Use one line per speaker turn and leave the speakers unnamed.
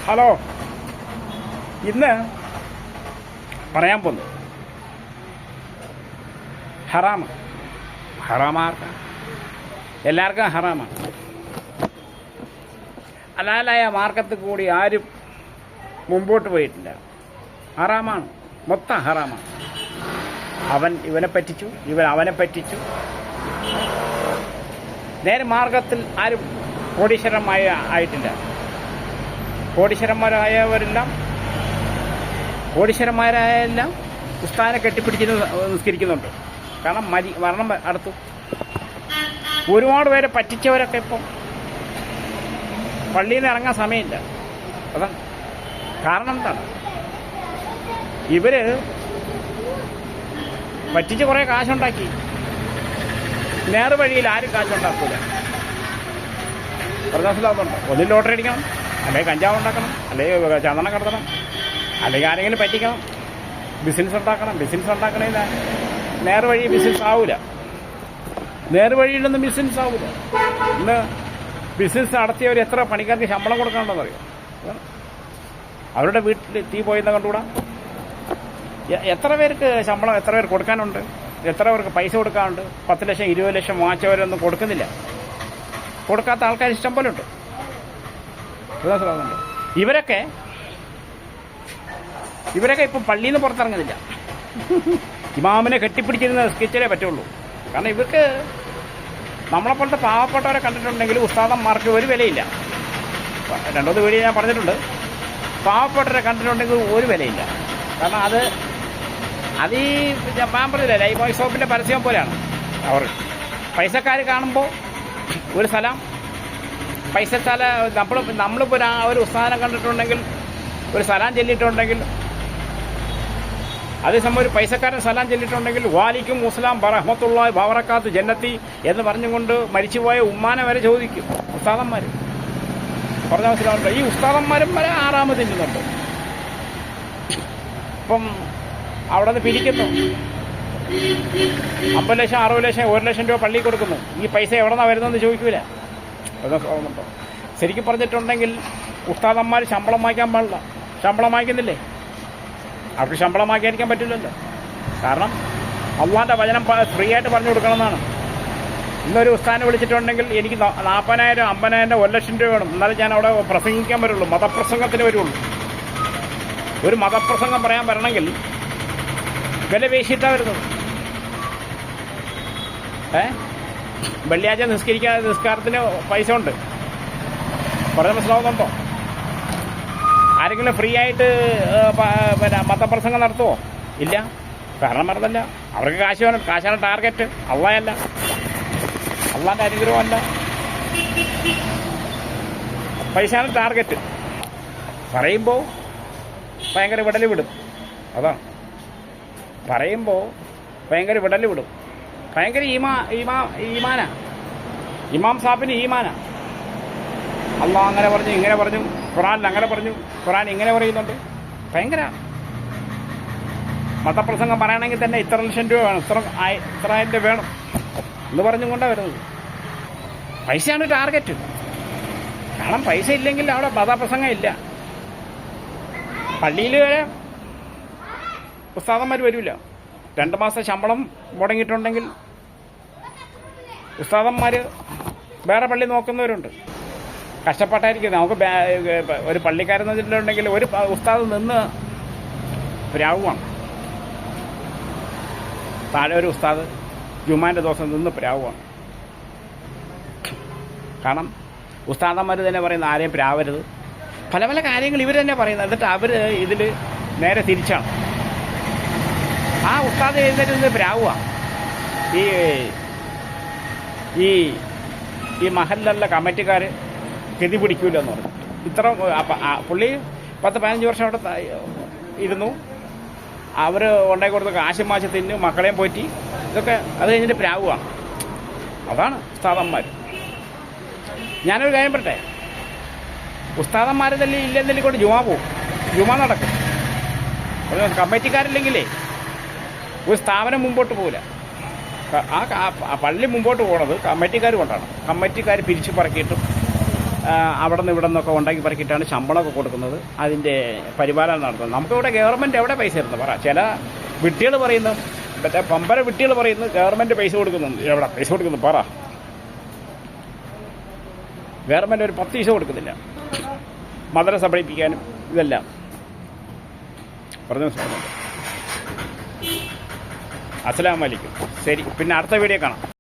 Hello, ഇന്ന് പറയാൻ പോകുന്നത് ഹറാമ്. ഹറാമാർക്കാണ്, എല്ലാവർക്കും ഹറാമാണ്. ഹലാലായ മാർഗത്തിൽ കൂടി ആരും മുമ്പോട്ട് പോയിട്ടില്ല. ഹറാമാണ്, മൊത്തം ഹറാമാണ്. അവൻ ഇവനെ പറ്റിച്ചു, ഇവൻ അവനെ പറ്റിച്ചു. നേരെ മാർഗത്തിൽ ആരും ആയിട്ടില്ല. കോടീശ്വരന്മാരായെല്ലാം ഉസ്താദിനെ കെട്ടിപ്പിടിച്ച് നിസ്കരിക്കുന്നുണ്ട്. കാരണം മരണം അടുത്തു. ഒരുപാട് പേരെ പറ്റിച്ചവരൊക്കെ ഇപ്പം പള്ളിയിൽ നിന്ന് ഇറങ്ങാൻ സമയമില്ല. അതാണ് കാരണം. എന്താണ്? ഇവര് പറ്റിച്ച് കുറേ കാശുണ്ടാക്കി. നേർവഴിയിൽ ആരും കാശുണ്ടാക്കൂല. മനസ്സിലാവുന്നുണ്ടോ? ഒന്നിൽ ലോട്ടറി അടിക്കണം, അല്ലെങ്കിൽ കഞ്ചാവ് ഉണ്ടാക്കണം, അല്ലെങ്കിൽ ചന്ദനം കടത്തണം, അല്ലെങ്കിൽ ആരെങ്കിലും പറ്റിക്കണം, ബിസിനസ് ഉണ്ടാക്കണമെങ്കിൽ നേർവഴി ബിസിനസ് ആവില്ല. നേർവഴിയിലൊന്നും ബിസിനസ് ആവില്ല. ഇന്ന് ബിസിനസ് നടത്തിയവർ എത്ര പണിക്കാർക്ക് ശമ്പളം കൊടുക്കണമെന്നറിയോ? അവരുടെ വീട്ടിൽ തീ പോയെന്ന് കണ്ടുകൂടാ. എത്ര പേർക്ക് ശമ്പളം, എത്ര പേർക്ക് കൊടുക്കാനുണ്ട്, എത്ര പേർക്ക് പൈസ കൊടുക്കാനുണ്ട്? 10 ലക്ഷം 20 ലക്ഷം വാങ്ങിച്ചവരൊന്നും കൊടുക്കുന്നില്ല. കൊടുക്കാത്ത ആൾക്കാർ ഇഷ്ടം പോലെ ഉണ്ട്. ഇവരൊക്കെ ഇപ്പം പള്ളിയിൽ നിന്ന് പുറത്തിറങ്ങുന്നില്ല. ഇമാമിനെ കെട്ടിപ്പിടിച്ചിരുന്ന സ്കെച്ചിലേ പറ്റുള്ളൂ. കാരണം ഇവർക്ക് നമ്മളെപ്പോലത്തെ പാവപ്പെട്ടവരെ കണ്ടിട്ടുണ്ടെങ്കിൽ ഉസ്താദന്മാർക്ക് ഒരു വിലയില്ല. 2 വീഡിയോ ഞാൻ പറഞ്ഞിട്ടുണ്ട്. പാവപ്പെട്ടവരെ കണ്ടിട്ടുണ്ടെങ്കിൽ ഒരു വിലയില്ല. കാരണം അത് ഈ ഞാൻ പറഞ്ഞില്ല, ലൈഫ് ബോയ് ഷോപ്പിൻ്റെ പരസ്യം പോലെയാണ്. അവർ പൈസക്കാർ കാണുമ്പോൾ ഒരു സ്ഥലം നമ്മളിപ്പോൾ ഒരു ഉസ്താദനെ കണ്ടിട്ടുണ്ടെങ്കിൽ, ഒരു സലാം ചൊല്ലിയിട്ടുണ്ടെങ്കിൽ, അതേസമയം ഒരു പൈസക്കാരൻ സലാം ചൊല്ലിയിട്ടുണ്ടെങ്കിൽ വാലിക്കും മുസ്ലാം ബറഹ്മത്തുള്ളാഹി വബറകാത്ത് ജന്നത്തി എന്ന് പറഞ്ഞുകൊണ്ട് മരിച്ചുപോയ ഉമ്മാനെ വരെ ചോദിക്കും ഉസ്താദന്മാർ. പറഞ്ഞ മനസ്സിലാവുന്നുണ്ടോ? ഈ ഉസ്താദന്മാരും വരെ ആറാമത് തിന്നുന്നുണ്ട്. ഇപ്പം അവിടെ നിന്ന് പിരിക്കുന്നു. 50 ലക്ഷം 60 ലക്ഷം 1 ലക്ഷം രൂപ പള്ളിയിൽ കൊടുക്കുന്നു. ഈ പൈസ എവിടെ നിന്നാണ് വരുന്നതെന്ന് ചോദിക്കൂല. മനസ്സിലാവുന്നുണ്ടോ? ശരിക്കും പറഞ്ഞിട്ടുണ്ടെങ്കിൽ ഉസ്താദന്മാർ ശമ്പളം വാങ്ങിക്കാൻ പാടില്ല. ശമ്പളം വാങ്ങിക്കുന്നില്ലേ? അവർക്ക് ശമ്പളം വാങ്ങിക്കാതിരിക്കാൻ പറ്റില്ലല്ലോ. കാരണം അള്ളാൻ്റെ വചനം ഫ്രീ ആയിട്ട് പറഞ്ഞു കൊടുക്കണമെന്നാണ്. ഇന്നൊരു ഉസ്താദിനെ വിളിച്ചിട്ടുണ്ടെങ്കിൽ എനിക്ക് 40,000 50,000 1 ലക്ഷം രൂപ വേണം, എന്നാലും ഞാൻ അവിടെ പ്രസംഗിക്കാൻ വരുള്ളൂ, മതപ്രസംഗത്തിന് വരുള്ളൂ. ഒരു മതപ്രസംഗം പറയാൻ വരണമെങ്കിൽ വില പേശിയിട്ടാണ് വരുന്നത്. വെള്ളിയാഴ്ച നിസ്കാരത്തിന് പൈസ ഉണ്ട്. പറഞ്ഞ മനസ്സിലാവുന്നുണ്ടോ? ആരെങ്കിലും ഫ്രീ ആയിട്ട് മതപ്രസംഗം നടത്തുമോ? ഇല്ല. കാരണം പറഞ്ഞല്ല, അവർക്ക് കാശ് വേണം. കാശാണ് ടാർഗറ്റ്, അള്ളാഹല്ല, അള്ളാൻ്റെ അനുഗ്രഹമല്ല, പൈസയാണ് ടാർഗറ്റ്. പറയുമ്പോൾ ഭയങ്കര വിടൽ വിടും. അതാണ് പറയുമ്പോൾ ഭയങ്കര വിടൽ വിടും. ഭയങ്കര ഈമാനാ. ഇമാം സാഹിബിന് ഈമാനാ. അള്ളാഹ് അങ്ങനെ പറഞ്ഞു, ഇങ്ങനെ പറഞ്ഞു, ഖുറാനിൽ അങ്ങനെ പറഞ്ഞു, ഖുറാൻ ഇങ്ങനെ പറയുന്നുണ്ട്. ഭയങ്കര മതപ്രസംഗം പറയണമെങ്കിൽ തന്നെ ഇത്ര ലക്ഷം രൂപ വേണം, ഇത്ര 1000 രൂപ വേണം എന്ന് പറഞ്ഞുകൊണ്ടാണ് വരുന്നത്. പൈസയാണ് ടാർഗറ്റ്. കാരണം പൈസ ഇല്ലെങ്കിൽ അവിടെ മതപ്രസംഗം ഇല്ല. പള്ളിയിൽ വരെ ഉസ്താദന്മാർ വരില്ല. 2 മാസം ശമ്പളം മുടങ്ങിയിട്ടുണ്ടെങ്കിൽ ഉസ്താദന്മാർ വേറെ പള്ളി നോക്കുന്നവരുണ്ട്. കഷ്ടപ്പെട്ടായിരിക്കും. നമുക്ക് ഒരു പള്ളിക്കാരെന്ന് വെച്ചിട്ടുണ്ടെങ്കിൽ ഒരു ഉസ്താദ് നിന്ന് പ്രാവുമാണ്. താഴെ ഒരു ഉസ്താദ് ജുമാൻ്റെ ദിവസം നിന്ന് പ്രാവുമാണ്. കാരണം ഉസ്താദന്മാർ തന്നെ പറയുന്ന ആരെയും പ്രാവരുത്, പല പല കാര്യങ്ങൾ ഇവർ തന്നെ പറയുന്നത്. എന്നിട്ട് അവർ ഇതിൽ നേരെ തിരിച്ചാണ്. ആ ഉസ്താദ് എഴുന്നേറ്റ് പ്രാവുക. ഈ മഹലിലുള്ള കമ്മിറ്റിക്കാർ ഗതി പിടിക്കൂലെന്ന് പറഞ്ഞു. ഇത്ര പുള്ളി 10-15 വർഷം അവിടെ ഇരുന്നു. അവർ ഉണ്ടാക്കി കൊടുത്ത കാശും മാശം തിന്നു, മക്കളെയും പോറ്റി, ഇതൊക്കെ അത് കഴിഞ്ഞിട്ട് പ്രാവുകയാണ്. അതാണ് ഉസ്താദന്മാർ. ഞാനൊരു കാര്യം പറട്ടെ, ഉസ്താദന്മാർ തന്നെ ഇല്ലെന്നെങ്കിൽ കൊണ്ട് ജുമാ നടക്കും. കമ്മിറ്റിക്കാരില്ലെങ്കിലേ ഒരു സ്ഥാപനം മുമ്പോട്ട് പോകില്ല. ആ പള്ളി മുമ്പോട്ട് പോകണത് കമ്മിറ്റിക്കാർ കൊണ്ടാണ്. കമ്മിറ്റിക്കാർ പിരിച്ചു പറക്കിയിട്ടും അവിടെ നിന്ന് ഇവിടെ നിന്നൊക്കെ ഉണ്ടാക്കി പറക്കിയിട്ടാണ് ശമ്പളമൊക്കെ കൊടുക്കുന്നത്, അതിൻ്റെ പരിപാലനം നടത്തുന്നത്. നമുക്കിവിടെ ഗവൺമെൻറ് എവിടെ പൈസ തരുന്നത് പറ? ചില വിട്ടികൾ പറയുന്നു, മറ്റേ പമ്പര വിട്ടികൾ പറയുന്നു ഗവൺമെൻറ് പൈസ കൊടുക്കുന്നുണ്ട്. എവിടെ പൈസ കൊടുക്കുന്നു പറ? ഗവൺമെൻറ് ഒരു 10 പൈസ കൊടുക്കുന്നില്ല മദ്രസ പഠിപ്പിക്കാനും ഇതെല്ലാം. പറഞ്ഞു അസ്സലാമു അലൈക്കും. ശരി, പിന്നെ അടുത്ത വീഡിയോ കാണാം.